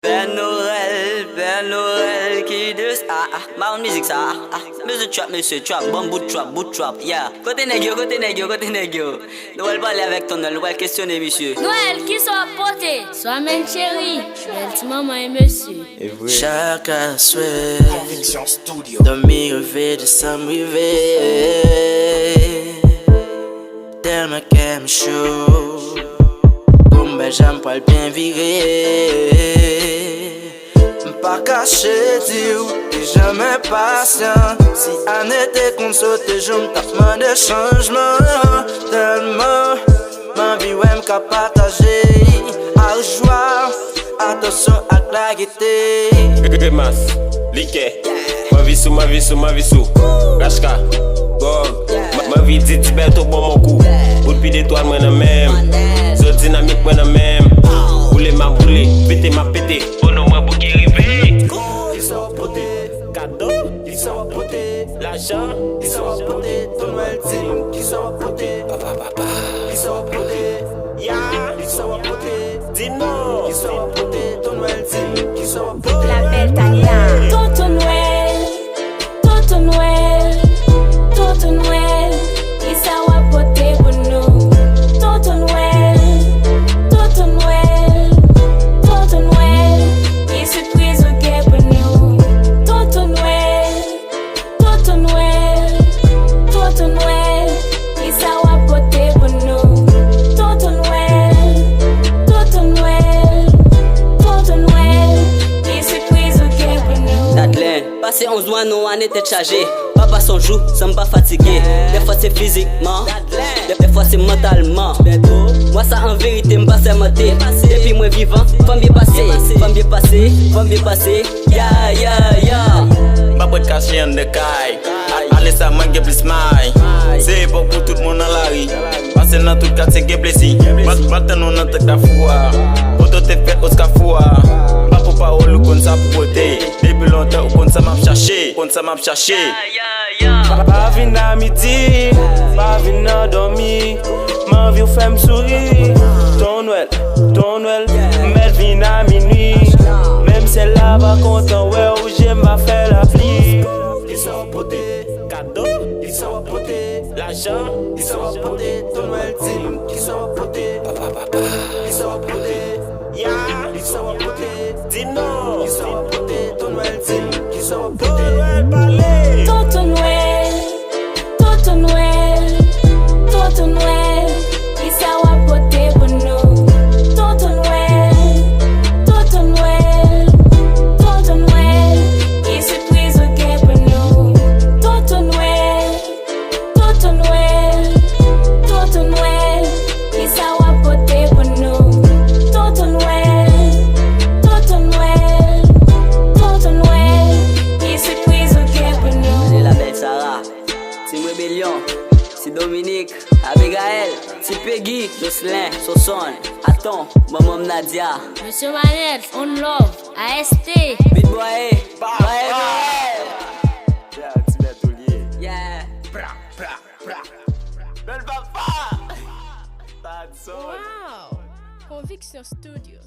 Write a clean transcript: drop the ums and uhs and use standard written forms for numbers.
Père Noël qui de ma musique ça. Musique trap, monsieur trap, bon bout trap, yeah. Côté nègre. Noël parler avec ton Noël, Noël questionner monsieur. Noël qui soit porté, soit même chérie, belle maman et monsieur. Chacun souhait de m'y rêver, de s'en rêver. Tellement qu'elle me chaud, comme j'aime pas le bien virer. Pas caché, dire, t'es jamais patient. Si on était qu'on sautait, je m'tape de changement. Tellement, ma vie, ouais, m'ka partager. À joie, attention à la gaieté. Grimas, liquet, ma vie sous. Rashka, Gog, ma vie dit bête au bon mon coup. Pour le pied d'étoile, moi n'a même. Zone dynamique, moi n'a même. Boulé ma boulé, pété ma pété. Bono moi pour qui rive. Ils sont potés, cadeaux, ils sont potés. L'argent, ils sont potés. Ton Noël team, ils sont potés. Ils sont potés, ya, ils sont potés. Dino, ils sont potés. Ton Noël team, ils sont potés. La belle Tania. Tonton Noël, il s'en poté pour nous. Tonton Noël, il surprise au guet pour nous. Tonton Noël, il s'en poté pour nous. Tonton Noël, il surprise au guet pour nous. Dadlen, passé 11 mois, non, on était chargé. Papa son joue, ça me pas fatigué. Des fois c'est physiquement, des fois c'est mentalement. Moi ça en vérité me passe à mater. Depuis moi vivant, femme bien passé, ya. Ma boîte cachée en de caille. Allez ça manque plus maille. C'est bon pour tout le monde dans la rue. Passer dans tout quartier qui est blessé. Maintenant on entend ta foi. Auto te fait au scafoua. Pas pour parole ou comme ça pour côté. Depuis longtemps ou comme ça m'a cherché. Pas venir à midi, pas venir à dormir. Ma vie fait me sourire. Ton Noël, mais vient à minuit. Même celle-là va content, ouais, où j'aime ma faire la pluie. Ils sont potés, cadeaux, ils sont potés. L'argent, ils sont potés. Ton Noël team, ils sont potés. Ils sont potés, ya, ils sont potés. Dino, ils sont potés. Ton Noël team, ils sont potés. Tonton Noël, il s'en poté pour nous. Tonton Noël, il surprise au guet pour nous. Tonton Noël, il s'en poté pour nous. Tonton Noël, il surprise au guet pour nous. C'est la belle Sarah, Team Rébellion, c'est Dominique, Abigail, c'est Peggy, Jocelyn, Soson, Attends, Maman Nadia. Monsieur Manel, on love, AST. Big boy, bye. Yeah. Belle papa. Wow! Conviction Studio.